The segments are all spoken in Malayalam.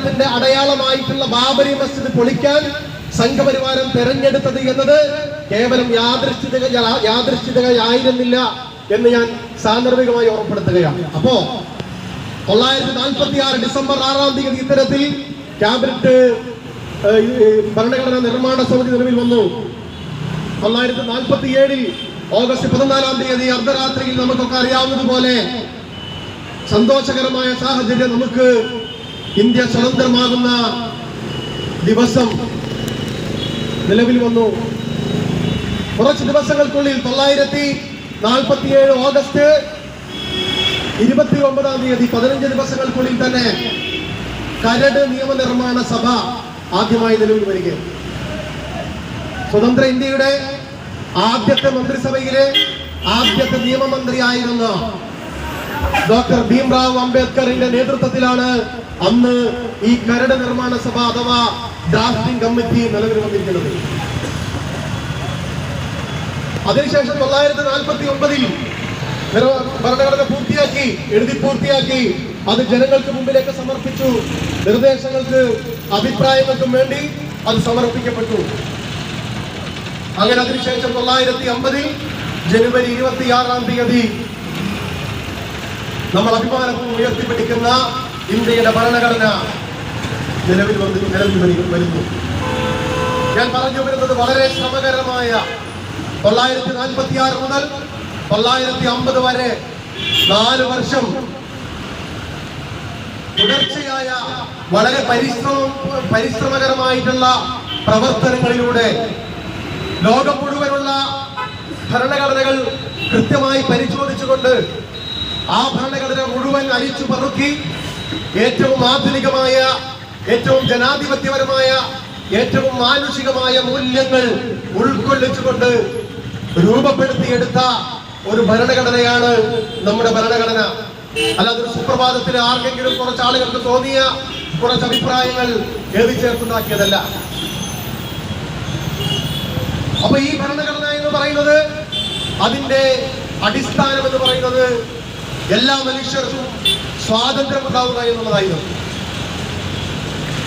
സംസ്കാരത്തിന്റെ അടയാളമായിട്ടുള്ള ബാബരി മസ്ജിദ് പൊളിക്കാൻ സംഘപരിവാരം തെരഞ്ഞെടുത്തത് എന്നത് കേവലം യാദൃശ്ചികതയായിരുന്നില്ല എന്ന് ഞാൻ സാന്ദർഭികമായി ഓർമ്മപ്പെടുത്തുകയാണ്. അപ്പോ 946 ഡിസംബർ 6-ാം തീയതി ഇത്തരത്തിൽ ക്യാബിനറ്റ് ഭരണഘടനാ നിർമ്മാണ സമിതി നിലവിൽ വന്നു. 947 ഓഗസ്റ്റ് 14-ാം തീയതി അർദ്ധരാത്രിയിൽ നമുക്കൊക്കെ അറിയാവുന്നതുപോലെ സന്തോഷകരമായ സാഹചര്യം നമുക്ക് ഇന്ത്യ സ്വതന്ത്രമാകുന്ന ദിവസം നിലവിൽ വന്നു. കുറച്ച് ദിവസങ്ങൾക്കുള്ളിൽ 947 ഓഗസ്റ്റ് 29-ാം തീയതി 15 ദിവസങ്ങൾക്കുള്ളിൽ തന്നെ കരട് നിയമനിർമ്മാണ സഭ ആദ്യമായി നിലവിൽ വരികയും സ്വതന്ത്ര ഇന്ത്യയുടെ ആദ്യത്തെ മന്ത്രിസഭയിലെ ആദ്യത്തെ നിയമമന്ത്രിയായിരുന്ന ഡോക്ടർ ഭീംറാവു അംബേദ്കറിന്റെ നേതൃത്വത്തിലാണ് അന്ന് ഈ കരട് നിർമ്മാണ സഭ അഥവാ ഡ്രാഫ്റ്റിംഗ് കമ്മിറ്റി നിലവിൽ വന്നിരിക്കുന്നത്. അതിനുശേഷം 949-ൽ ഭരണഘടന എഴുതി പൂർത്തിയാക്കി അത് ജനങ്ങൾക്ക് മുമ്പിലേക്ക് സമർപ്പിച്ചു. നിർദ്ദേശങ്ങൾക്ക് അഭിപ്രായങ്ങൾക്കും വേണ്ടി അത് സമർപ്പിക്കപ്പെട്ടു. അങ്ങനെ അതിനുശേഷം 950-ൽ ജനുവരി 26-ാം തീയതി നമ്മൾ അഭിമാനപൂർവ്വം ഉയർത്തിപ്പിടിക്കുന്ന ഇന്ത്യയുടെ ഭരണഘടന നിലവിൽ വരുന്നു. ഞാൻ പറഞ്ഞു വരുന്നത് വളരെ ശ്രമകരമായ 946 മുതൽ 950 വരെ 4 വർഷം തുടർച്ചയായ വളരെ പരിശ്രമകരമായിട്ടുള്ള പ്രവർത്തനങ്ങളിലൂടെ ലോകം മുഴുവനുള്ള ഭരണഘടനകൾ കൃത്യമായി പരിശോധിച്ചുകൊണ്ട് ആ ഭരണഘടന മുഴുവൻ അരിച്ചു പറക്കി ഏറ്റവും ആധുനികമായ, ഏറ്റവും ജനാധിപത്യപരമായ, ഏറ്റവും മാനുഷികമായ മൂല്യങ്ങൾ ഉൾക്കൊള്ളിച്ചുകൊണ്ട് രൂപപ്പെടുത്തിയെടുത്ത ഒരു ഭരണഘടനയാണ് നമ്മുടെ ഭരണഘടന. അല്ലാതെ ഒരു സുപ്രഭാതത്തിൽ ആർക്കെങ്കിലും കുറച്ച് ആളുകൾക്ക് തോന്നിയ കുറച്ച് അഭിപ്രായങ്ങൾ എഴുതി ചേർത്തുണ്ടാക്കിയതല്ല. അപ്പൊ ഈ ഭരണഘടന എന്ന് പറയുന്നത്, അതിന്റെ അടിസ്ഥാനം എന്ന് പറയുന്നത് എല്ലാ മനുഷ്യർക്കും സ്വാതന്ത്ര്യം ഉണ്ടാവുക എന്നുള്ളതായിരുന്നു.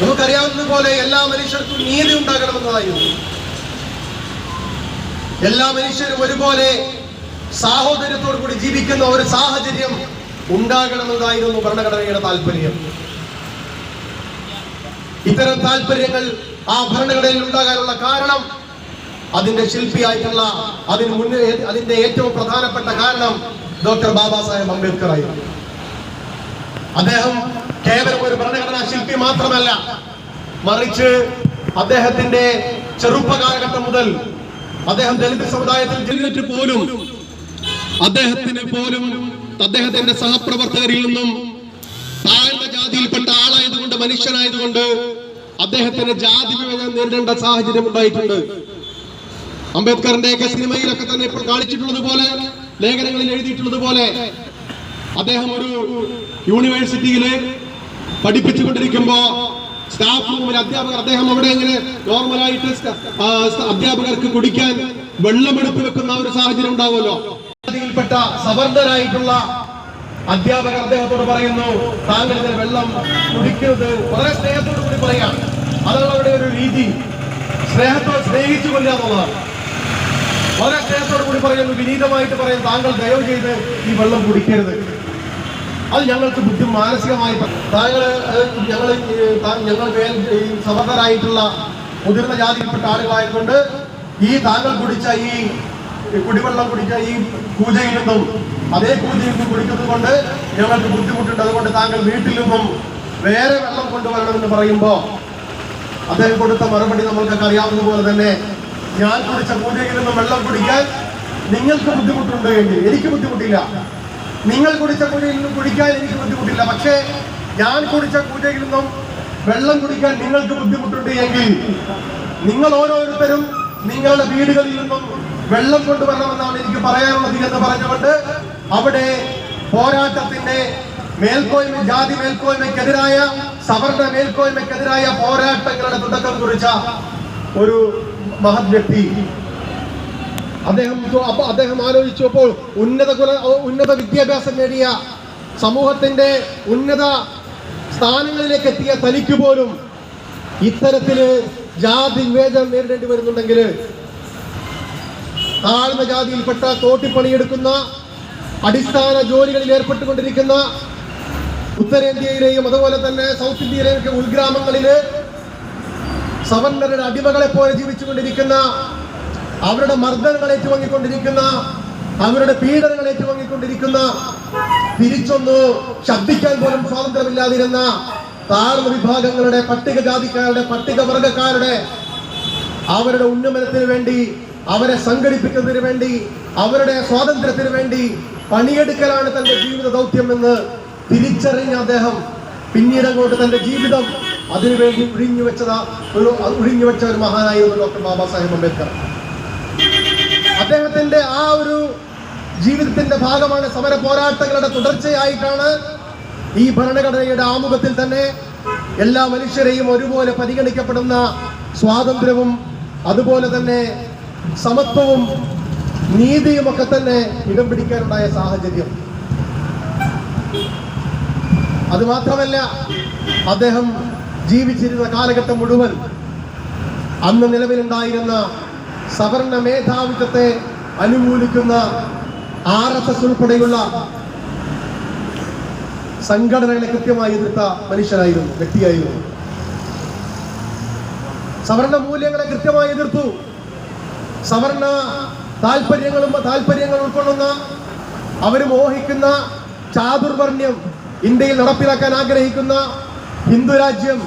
നമുക്കറിയാവുന്നതുപോലെ എല്ലാ മനുഷ്യർക്കും നീതി ഉണ്ടാകണമെന്നതായിരുന്നു. എല്ലാ മനുഷ്യരും ഒരുപോലെ സാഹോദര്യത്തോടു കൂടി ജീവിക്കുന്ന ഒരു സാഹചര്യം ഉണ്ടാകണമെന്നതായിരുന്നു ഭരണഘടനയുടെ താല്പര്യം. ഇത്തരം താല്പര്യങ്ങൾ ആ ഭരണഘടനയിൽ ഉണ്ടാകാനുള്ള കാരണം അതിന്റെ ശില്പിയായിട്ടുള്ള, അതിന്റെ ഏറ്റവും പ്രധാനപ്പെട്ട കാരണം ഡോക്ടർ ബാബാ സാഹേബ് അംബേദ്കർ ആയിരുന്നു. അദ്ദേഹം കേവലം ഒരു ഭരണഘടനാ ശില്പി മാത്രമല്ല, മറിച്ച് അദ്ദേഹത്തിന്റെ ചെറുപ്പകാലഘട്ടം മുതൽ അദ്ദേഹം ദളിത് സമുദായത്തിൽ ജനിച്ചിട്ട് പോലും അദ്ദേഹത്തിന്റെ സഹപ്രവർത്തകരിൽ നിന്നും താഴ്ന്ന ജാതിയിൽപ്പെട്ട ആളായതുകൊണ്ട്, മനുഷ്യനായതുകൊണ്ട് അദ്ദേഹത്തിന് ജാതി വിവേചനം നേരിടേണ്ട സാഹചര്യം ഉണ്ടായിട്ടുണ്ട്. അംബേദ്കറിന്റെ സിനിമയിലൊക്കെ തന്നെ ഇപ്പോൾ കാണിച്ചിട്ടുള്ളത് പോലെ, ലേഖനങ്ങളിൽ എഴുതിയിട്ടുള്ളത് പോലെ, അദ്ദേഹം ഒരു യൂണിവേഴ്സിറ്റിയില് പഠിപ്പിച്ചുകൊണ്ടിരിക്കുമ്പോ സ്റ്റാഫ് റൂമിൽ അദ്ദേഹം അവിടെ ഇങ്ങനെ നോർമലായിട്ട് അധ്യാപകർക്ക് കുടിക്കാൻ വെള്ളമെടുത്ത് വെക്കുന്ന ഒരു സാഹചര്യം ഉണ്ടാവുമല്ലോ. അതിൽപ്പെട്ട സവർണരായിട്ടുള്ള അധ്യാപകർ അദ്ദേഹത്തോട് പറയുന്നു, താങ്കൾ ഇതിന് വെള്ളം കുടിക്കരുത്. വളരെ സ്നേഹത്തോടു കൂടി പറയാം. അതാണ് അവരുടെ ഒരു രീതി. സ്നേഹിച്ചു കൊല്ലാന്നുള്ളതാണ്. വളരെ സ്നേഹത്തോടു കൂടി പറയുന്നു, വിനീതമായിട്ട് പറയും, താങ്കൾ ദയവ് ചെയ്ത് ഈ വെള്ളം കുടിക്കരുത്. അത് ഞങ്ങൾക്ക് മാനസികമായി ഞങ്ങൾ സവർണരായിട്ടുള്ള മുതിർന്ന ജാതിയിൽപ്പെട്ട ആളുകളായതുകൊണ്ട് ഈ താങ്കൾ കുടിച്ച ഈ കുടിവെള്ളം കുടിച്ച ഈ പൂജയിൽ നിന്നും അതേ പൂജയിൽ നിന്നും കുടിക്കുന്നത് കൊണ്ട് ഞങ്ങൾക്ക് ബുദ്ധിമുട്ടുണ്ട്. അതുകൊണ്ട് താങ്കൾ വീട്ടിൽ നിന്നും വേറെ വെള്ളം കൊണ്ടുവരണമെന്ന് പറയുമ്പോൾ അദ്ദേഹം കൊടുത്ത മറുപടി നമ്മൾക്കൊക്കെ അറിയാവുന്ന പോലെ തന്നെ, ഞാൻ കുടിച്ച പൂജയിൽ നിന്നും വെള്ളം കുടിക്കാൻ നിങ്ങൾക്ക് ബുദ്ധിമുട്ടുണ്ട് എങ്കിൽ എനിക്ക് ബുദ്ധിമുട്ടില്ല. നിങ്ങൾ കുടിച്ച പൂജയിൽ നിന്നും കുടിക്കാൻ എനിക്ക് ബുദ്ധിമുട്ടില്ല. പക്ഷേ ഞാൻ കുടിച്ച പൂജയിൽ നിന്നും വെള്ളം കുടിക്കാൻ നിങ്ങൾക്ക് ബുദ്ധിമുട്ടുണ്ട് എങ്കിൽ നിങ്ങൾ ഓരോരുത്തരും നിങ്ങളുടെ വീടുകളിൽ നിന്നും വെള്ളം കൊണ്ടുവരണമെന്നാണ് എനിക്ക് പറയാനുള്ളത് എന്ന് പറഞ്ഞുകൊണ്ട് അവിടെ പോരാട്ടത്തിന്റെ ജാതി മേൽക്കോയ്മയ്ക്കെതിരായ, സവർണ മേൽക്കോയ്മയ്ക്കെതിരായ പോരാട്ടങ്ങളുടെ തുടക്കം കുറിച്ച ഒരു മഹത് വ്യക്തി. അദ്ദേഹം ആലോചിച്ചപ്പോൾ ഉന്നത വിദ്യാഭ്യാസം നേടിയ, സമൂഹത്തിന്റെ ഉന്നത സ്ഥാനങ്ങളിലേക്ക് എത്തിയ തനിക്ക് പോലും ഇത്തരത്തില് ജാതി വിവേചനം നേരിടേണ്ടി വരുന്നുണ്ടെങ്കിൽ താഴ്ന്ന ജാതിയിൽപ്പെട്ട തോട്ടിപ്പണിയെടുക്കുന്ന അടിസ്ഥാന ജോലികളിൽ ഏർപ്പെട്ടുകൊണ്ടിരിക്കുന്ന ഉത്തരേന്ത്യയിലെയും അതുപോലെ തന്നെ സൗത്ത് ഇന്ത്യയിലെയും ഉൾഗ്രാമങ്ങളില് സവർണരുടെ അടിമകളെ പോലെ ജീവിച്ചുകൊണ്ടിരിക്കുന്ന, അവരുടെ മർദ്ദനങ്ങൾ ഏറ്റുവാങ്ങിക്കൊണ്ടിരിക്കുന്ന, അവരുടെ പീഡനങ്ങൾ ഏറ്റുവാങ്ങിക്കൊണ്ടിരിക്കുന്ന, തിരിച്ചൊന്ന് ശബ്ദിക്കാൻ പോലും സ്വാതന്ത്ര്യമില്ലാതിരുന്ന താഴ്ന്ന വിഭാഗങ്ങളുടെ, പട്ടികജാതിക്കാരുടെ, പട്ടികവർഗക്കാരുടെ അവരുടെ ഉന്നമനത്തിന് വേണ്ടി, അവരെ സംഘടിപ്പിക്കുന്നതിന് വേണ്ടി, അവരുടെ സ്വാതന്ത്ര്യത്തിന് വേണ്ടി പണിയെടുക്കലാണ് തന്റെ ജീവിത ദൗത്യം എന്ന് തിരിച്ചറിഞ്ഞ അദ്ദേഹം പിന്നീട് അങ്ങോട്ട് തന്റെ ജീവിതം അതിനുവേണ്ടി ഒഴിഞ്ഞുവെച്ച ഒരു മഹാനായിരുന്നു ഡോക്ടർ ബാബാ സാഹിബ് അംബേദ്കർ. അദ്ദേഹത്തിന്റെ ആ ഒരു ജീവിതത്തിന്റെ ഭാഗമാണ് സമര പോരാട്ടങ്ങളുടെ തുടർച്ചയായിട്ടാണ് ഈ ഭരണഘടനയുടെ ആമുഖത്തിൽ തന്നെ എല്ലാ മനുഷ്യരെയും ഒരുപോലെ പരിഗണിക്കപ്പെടുന്ന സ്വാതന്ത്ര്യവും അതുപോലെ തന്നെ സമത്വവും നീതിയും ഒക്കെ തന്നെ ഇടം പിടിക്കാനുണ്ടായ സാഹചര്യം. അതുമാത്രമല്ല, അദ്ദേഹം ജീവിച്ചിരുന്ന കാലഘട്ടം മുഴുവൻ അന്ന് നിലവിലുണ്ടായിരുന്ന സവർണ മേധാവിത്വത്തെ അനുകൂലിക്കുന്ന RSS ഉൾപ്പെടെയുള്ള സംഘടനകളെ കൃത്യമായി എതിർത്ത മനുഷ്യനായിരുന്നു, വ്യക്തിയായിരുന്നു. സവർണ മൂല്യങ്ങളെ കൃത്യമായി എതിർത്തു. സവർണ താല്പര്യങ്ങൾ ഉൾക്കൊള്ളുന്ന, അവർ മോഹിക്കുന്ന ചാതുർവർണ്ണ്യം ഇന്ത്യയിൽ നടപ്പിലാക്കാൻ ആഗ്രഹിക്കുന്ന ഹിന്ദു രാജ്യം,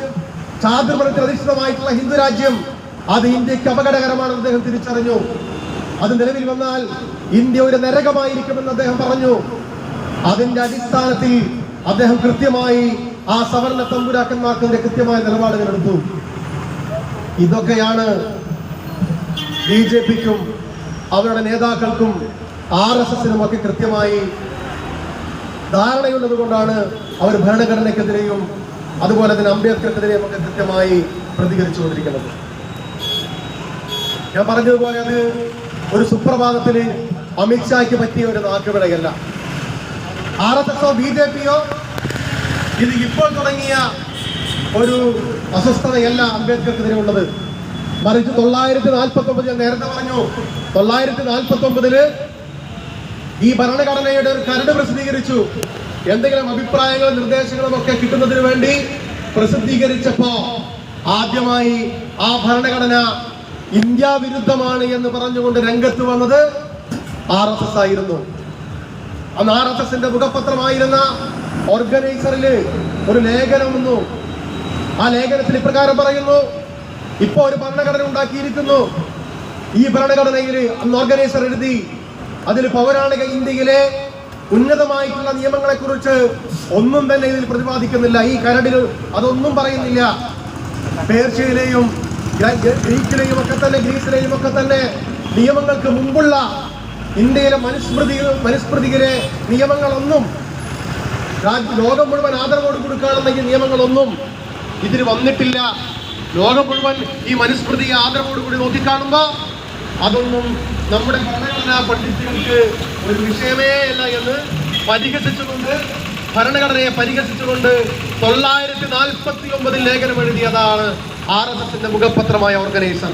ചാതുർവർണ്ണത്തിൽ അധിഷ്ഠിതമായിട്ടുള്ള ഹിന്ദു രാജ്യം, അത് ഇന്ത്യക്ക് അപകടകരമാണെന്ന് അദ്ദേഹം തിരിച്ചറിഞ്ഞു. അത് നിലവിൽ വന്നാൽ ഇന്ത്യ ഒരു നരകമായിരിക്കുമെന്ന് അദ്ദേഹം പറഞ്ഞു. അതിന്റെ അടിസ്ഥാനത്തിൽ അദ്ദേഹം കൃത്യമായി ആ സവർണ തമ്പുരാക്കന്മാർക്കെതിരെ കൃത്യമായ നിലപാടുകൾ എടുത്തു. ഇതൊക്കെയാണ് BJPക്കും അവരുടെ നേതാക്കൾക്കും RSSനും ഒക്കെ കൃത്യമായി ധാരണയുള്ളത് കൊണ്ടാണ് അവർ ഭരണഘടനയ്ക്കെതിരെയും അതുപോലെ തന്നെ അംബേദ്കർക്കെതിരെയും ഒക്കെ കൃത്യമായി പ്രതികരിച്ചുകൊണ്ടിരിക്കുന്നത്. ഞാൻ പറഞ്ഞതുപോലെ അത് ഒരു സുപ്രഭാതത്തിൽ അമിത്ഷായ്ക്ക് പറ്റിയ ഒരു നാക്കുപിഴയല്ല. RSSോ BJPയോ ഇത് ഇപ്പോൾ തുടങ്ങിയ ഒരു അസ്വസ്ഥതയല്ല അംബേദ്കർക്കെതിരെ ഉള്ളത്. മറിച്ച് 1949, ഞാൻ നേരത്തെ പറഞ്ഞു, 1949 ഈ ഭരണഘടനയുടെ ഒരു കരട് പ്രസിദ്ധീകരിച്ചു. എന്തെങ്കിലും അഭിപ്രായങ്ങളും നിർദ്ദേശങ്ങളും ഒക്കെ കിട്ടുന്നതിന് വേണ്ടി പ്രസിദ്ധീകരിച്ചപ്പോ ആദ്യമായി ആ ഭരണഘടന ഇന്ത്യ വിരുദ്ധമാണ് എന്ന് പറഞ്ഞുകൊണ്ട് രംഗത്ത് വന്നത് RSS ആയിരുന്നു. അന്ന് RSSന്റെ മുഖപത്രമായിരുന്ന ഓർഗനൈസറില് ഒരു ലേഖനം വന്നു. ആ ലേഖനത്തിൽ ഇപ്രകാരം പറയുന്നു: ഇപ്പോ ഒരു ഭരണഘടന ഉണ്ടാക്കിയിരിക്കുന്നു. ഈ ഭരണഘടനയിൽ അന്ന് ഓർഗനൈസർ എഴുതി, അതിൽ പൗരാണിക ഇന്ത്യയിലെ ഉന്നതമായിട്ടുള്ള നിയമങ്ങളെ കുറിച്ച് ഒന്നും തന്നെ ഇതിൽ പ്രതിപാദിക്കുന്നില്ല. ഈ കരടിൽ അതൊന്നും പറയുന്നില്ല. പേർഷ്യയിലെയും ഗ്രീക്കിലെയും ഒക്കെ തന്നെ, ഗ്രീസിലെയും ഒക്കെ തന്നെ നിയമങ്ങൾക്ക് മുമ്പുള്ള ഇന്ത്യയിലെ മനുസ്മൃതിയിലെ നിയമങ്ങളൊന്നും, ലോകം മുഴുവൻ ആദരവോട് കൊടുക്കുകയാണെന്നെങ്കിൽ നിയമങ്ങളൊന്നും ഇതിൽ വന്നിട്ടില്ല. ലോകം മുഴുവൻ ഈ മനുസ്മൃതിയെ ആദരവോട് കൂടി നോക്കിക്കാണുമ്പോ അതൊന്നും നമ്മുടെ ഭരണഘടനാ പണ്ഡിതർക്ക് ഒരു വിഷയമേ അല്ല എന്ന് പരിഹസിച്ചുകൊണ്ട്, ഭരണഘടനയെ പരിഹസിച്ചുകൊണ്ട് 949 ലേഖനം എഴുതിയതാണ് RSSന്റെ മുഖപത്രമായ ഓർഗനൈസർ.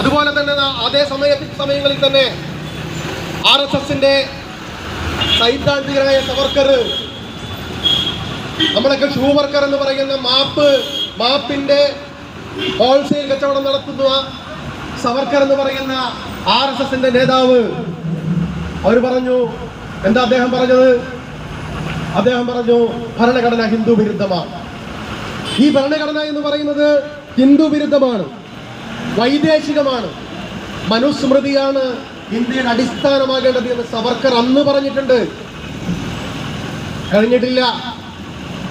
അതുപോലെ തന്നെ അതേ സമയങ്ങളിൽ തന്നെ RSSന്റെ സൈദ്ധാന്തികനായ സവർക്കർ, നമ്മളൊക്കെ ഷൂ വർക്കർ എന്ന് പറയുന്ന മാപ്പിന്റെ ഹോൾസെയിൽ കച്ചവടം നടത്തുന്ന സവർക്കർ എന്ന് പറയുന്ന RSSന്റെ നേതാവ്, അവർ പറഞ്ഞു, എന്താ അദ്ദേഹം പറഞ്ഞത്? അദ്ദേഹം പറഞ്ഞു, ഭരണഘടന ഹിന്ദു വിരുദ്ധമാണ്. ഈ ഭരണഘടന എന്ന് പറയുന്നത് ഹിന്ദു വിരുദ്ധമാണ്, വൈദേശികമാണ്, മനുസ്മൃതിയാണ് ഇന്ത്യയുടെ അടിസ്ഥാനമാകേണ്ടത് എന്ന് സവർക്കർ അന്ന് പറഞ്ഞിട്ടുണ്ട്. കഴിഞ്ഞിട്ടില്ല.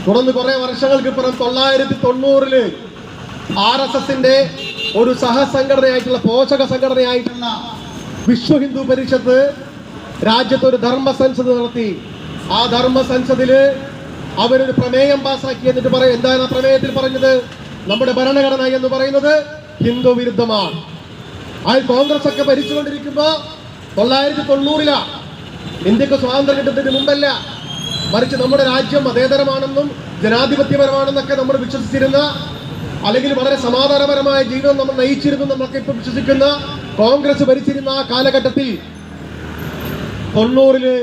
തുടർന്ന് കുറെ വർഷങ്ങൾക്കിപ്പുറം 1990 RSSന്റെ ഒരു സഹസംഘടനയായിട്ടുള്ള, പോഷക സംഘടനയായിട്ടുള്ള വിശ്വ ഹിന്ദു പരിഷത്ത് രാജ്യത്ത് ഒരു ധർമ്മ സംസദ് നടത്തി. ആ ധർമ്മ സംസദില് അവരൊരു പ്രമേയം പാസാക്കി. എന്നിട്ട് പറയും, എന്താണ് ആ പ്രമേയത്തിൽ പറഞ്ഞത്? നമ്മുടെ ഭരണഘടന എന്ന് പറയുന്നത് ഹിന്ദു വിരുദ്ധമാണ്. ആ കോൺഗ്രസ് ഒക്കെ ഭരിച്ചുകൊണ്ടിരിക്കുമ്പോ 1990 ഇന്ത്യക്ക് സ്വാതന്ത്ര്യം കിട്ടുന്നതിന് മുമ്പല്ല, മറിച്ച് നമ്മുടെ രാജ്യം മതേതരമാണെന്നും ജനാധിപത്യപരമാണെന്നൊക്കെ നമ്മൾ വിശ്വസിച്ചിരുന്ന, അല്ലെങ്കിൽ വളരെ സമാധാനപരമായ ജീവിതം നമ്മൾ നയിച്ചിരുന്നു എന്നൊക്കെ ഇപ്പൊ വിശ്വസിക്കുന്ന കോൺഗ്രസ് ഭരിച്ചിരുന്ന ആ കാലഘട്ടത്തിൽ 90-ല്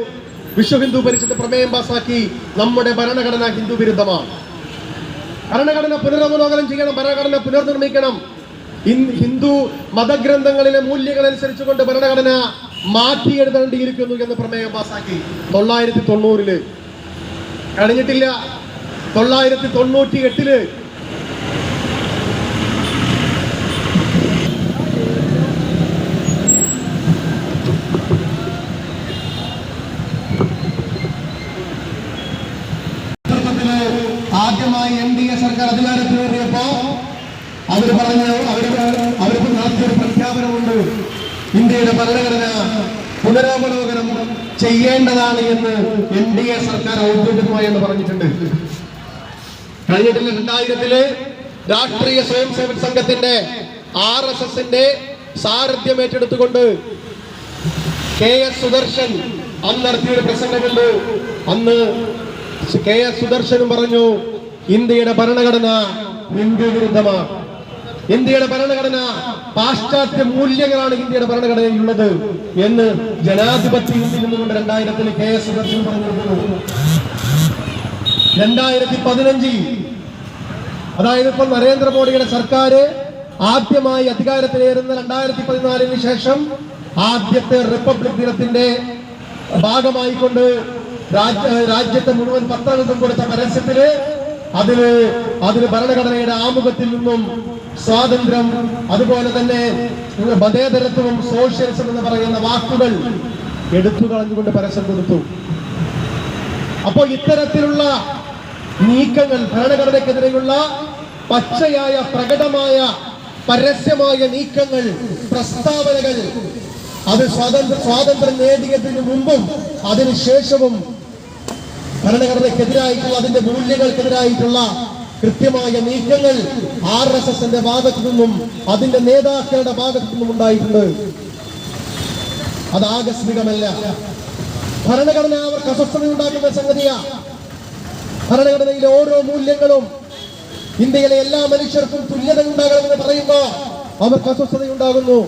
വിശ്വ ഹിന്ദു പരിഷത്ത് പ്രമേയം പാസാക്കി നമ്മുടെ ഭരണഘടന ഹിന്ദു വിരുദ്ധമാണ്. ഭരണഘടന പുനരവലോകനം ചെയ്യണം, ഭരണഘടന പുനർനിർമ്മിക്കണം. ഹിന്ദു മതഗ്രന്ഥങ്ങളിലെ മൂല്യങ്ങൾ അനുസരിച്ചുകൊണ്ട് ഭരണഘടന മാറ്റി എഴുതേണ്ടിയിരിക്കുന്നു എന്ന് പ്രമേയം പാസാക്കി 990-ല്. കഴിഞ്ഞിട്ടില്ല. 998-ല് ആദ്യമായി NDA സർക്കാർ അധികാരത്തിലേറിയപ്പോ അവർക്ക് നടത്തിയൊരു പ്രഖ്യാപനമുണ്ട്. ഇന്ത്യയുടെ ഭരണഘടന പുനരവലോകനം ചെയ്യേണ്ടതാണ് എന്ന് NDA സർക്കാർ ഔദ്യോഗികമായി എന്ന് പറഞ്ഞിട്ടുണ്ട്. കഴിഞ്ഞിട്ടില്ല. 2000-ല് രാഷ്ട്രീയ സ്വയം സേവക സംഘത്തിന്റെ RSSന്റെ സാരഥ്യം ഏറ്റെടുത്തുകൊണ്ട് KS സുദർശൻ അന്ന് നടത്തിയൊരു പ്രസംഗമുണ്ട്. അന്ന് KS സുദർശനും പറഞ്ഞു, ഇന്ത്യയുടെ ഭരണഘടന ഹിന്ദു വിരുദ്ധമാണ്, ഇന്ത്യയുടെ ഭരണഘടന പാശ്ചാത്യ മൂല്യങ്ങളാണ് ഇന്ത്യയുടെ ഭരണഘടനയിലുള്ളത് എന്ന് ജനാധിപത്യം നിന്നുകൊണ്ട് 2000-ല് KS സുദർശൻ പറഞ്ഞിരുന്നു. 2015, അതായത് ഇപ്പോൾ നരേന്ദ്രമോദിയുടെ സർക്കാർ ആദ്യമായി അധികാരത്തിലേറുന്ന 2014-ന് ശേഷം ആദ്യത്തെ റിപ്പബ്ലിക് ദിനത്തിന്റെ ഭാഗമായിക്കൊണ്ട് രാജ്യത്തെ മുഴുവൻ പത്രങ്ങൾക്കും കൊടുത്ത പരസ്യത്തില് അതിന് ഭരണഘടനയുടെ ആമുഖത്തിൽ നിന്നും സ്വാതന്ത്ര്യം, അതുപോലെ തന്നെ മതേതരത്വം, സോഷ്യലിസം എന്ന് പറയുന്ന വാക്കുകൾ എടുത്തു കളഞ്ഞുകൊണ്ട് പരസ്യം കൊടുത്തു. അപ്പോൾ ഇത്തരത്തിലുള്ള നീക്കങ്ങൾ, ഭരണഘടനയ്ക്കെതിരെയുള്ള പച്ചയായ പ്രകടമായ പരസ്യമായ നീക്കങ്ങൾ, പ്രസ്താവനകൾ, അത് സ്വാതന്ത്ര്യം നേടിയതിനു മുമ്പും അതിനുശേഷവും ഭരണഘടനയ്ക്കെതിരായിട്ടുള്ള, അതിന്റെ മൂല്യങ്ങൾക്കെതിരായിട്ടുള്ള കൃത്യമായ നീക്കങ്ങൾ RSSന്റെ ഭാഗത്തു നിന്നും അതിന്റെ നേതാക്കളുടെ ഭാഗത്തു നിന്നും ഉണ്ടായിട്ടുണ്ട്. അത് ആകസ്മികമല്ല. ഭരണഘടന അവർക്ക് അസ്വസ്ഥതയുണ്ടാക്കുന്ന സംഗതിയാണ്. ഭരണഘടനയിലെ ഓരോ മൂല്യങ്ങളും ഇന്ത്യയിലെ എല്ലാ മനുഷ്യർക്കും തുല്യത ഉണ്ടാകണമെന്ന് പറയുമ്പോൾ അവർക്ക് അസ്വസ്ഥതയുണ്ടാകുന്നു.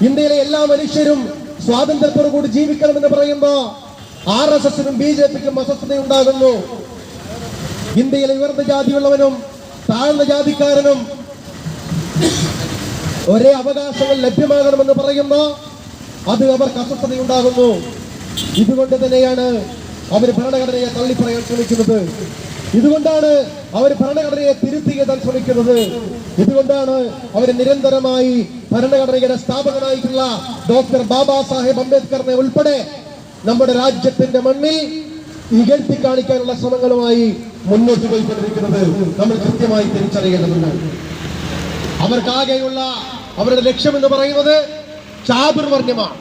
ഇന്ത്യയിലെ എല്ലാ മനുഷ്യരും സ്വാതന്ത്ര്യത്തോടുകൂടി ജീവിക്കണമെന്ന് പറയുമ്പോൾ RSSനും BJPക്കും അസ്വസ്ഥതയുണ്ടാകുന്നു. ഇന്ത്യയിലെ ഉയർന്ന ജാതിയുള്ളവനും താഴ്ന്ന ജാതിക്കാരനും ഒരേ അവകാശങ്ങൾ ലഭ്യമാകണമെന്ന് പറയുമ്പോൾ അത് അവർക്ക് അസ്വസ്ഥതയുണ്ടാകുന്നു. ഇതുകൊണ്ട് തന്നെയാണ് അവർ ഭരണഘടനയെ തള്ളിപ്പറയാൻ ശ്രമിക്കുന്നത്. ഇതുകൊണ്ടാണ് അവർ ഭരണഘടനയെ തിരുത്തിയെത്താൻ ശ്രമിക്കുന്നത്. ഇതുകൊണ്ടാണ് അവർ നിരന്തരമായി ഭരണഘടനയുടെ സ്ഥാപകനായിട്ടുള്ള ഡോക്ടർ ബാബാ സാഹേബ് അംബേദ്കറിനെ ഉൾപ്പെടെ നമ്മുടെ രാജ്യത്തിന്റെ മണ്ണിൽ ഇകഴ്ത്തി കാണിക്കാനുള്ള ശ്രമങ്ങളുമായി മുന്നോട്ട് പോയിക്കൊണ്ടിരിക്കുന്നത് നമ്മൾ കൃത്യമായി തിരിച്ചറിയേണ്ടതുണ്ട്. അവർക്കാകെയുള്ള അവരുടെ ലക്ഷ്യം എന്ന് പറയുന്നത് ചാതുർവർണ്ണയമാണ്.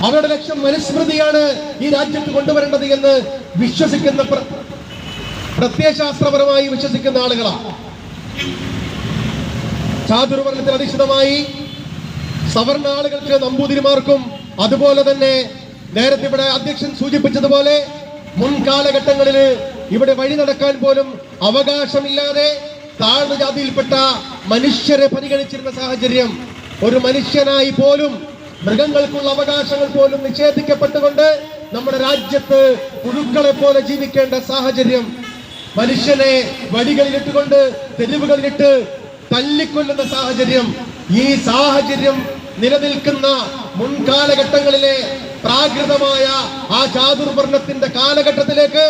അവരുടെ ലക്ഷ്യം മനുസ്മൃതിയാണ് ഈ രാജ്യത്ത് കൊണ്ടുവരേണ്ടത് എന്ന് വിശ്വസിക്കുന്ന, പ്രത്യയശാസ്ത്രപരമായി വിശ്വസിക്കുന്ന ആളുകളാണ്. ചാതുർവർണ്ണത്തിൽ അധിഷ്ഠിതമായി സവർണ ആളുകൾക്ക്, നമ്പൂതിരിമാർക്കും, അതുപോലെ തന്നെ നേരത്തെ ഇവിടെ അധ്യക്ഷൻ സൂചിപ്പിച്ചതുപോലെ മുൻകാലഘട്ടങ്ങളിൽ ഇവിടെ വഴി നടക്കാൻ പോലും അവകാശമില്ലാതെ താഴ്ന്ന ജാതിയിൽപ്പെട്ട മനുഷ്യരെ പരിഗണിച്ചിരുന്ന സാഹചര്യം, ഒരു മനുഷ്യനായി പോലും മൃഗങ്ങൾക്കുള്ള അവകാശങ്ങൾ പോലും നിഷേധിക്കപ്പെട്ടുകൊണ്ട് നമ്മുടെ രാജ്യത്ത് പുഴുക്കളെ പോലെ ജീവിക്കേണ്ട സാഹചര്യം, മനുഷ്യനെ വടികളിലിട്ടുകൊണ്ട് തെരുവുകളിലിട്ട് തല്ലിക്കൊല്ലുന്ന സാഹചര്യം, ഈ സാഹചര്യം നിലനിൽക്കുന്ന മുൻകാലഘട്ടങ്ങളിലെ പ്രാകൃതമായ ആ ചാതുർവർണ്ണത്തിന്റെ കാലഘട്ടത്തിലേക്ക്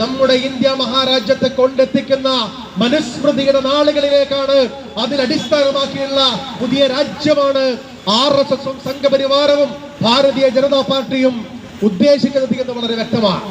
നമ്മുടെ ഇന്ത്യ മഹാരാജ്യത്തെ കൊണ്ടെത്തിക്കുന്ന മനുസ്മൃതിയുടെ നാളുകളിലേക്കാണ്, അതിനടിസ്ഥാനമാക്കിയുള്ള പുതിയ രാജ്യമാണ് RSSും സംഘപരിവാരവും ഭാരതീയ ജനതാ പാർട്ടിയും ഉദ്ദേശിക്കുന്നത് എന്ന് വളരെ വ്യക്തമാണ്.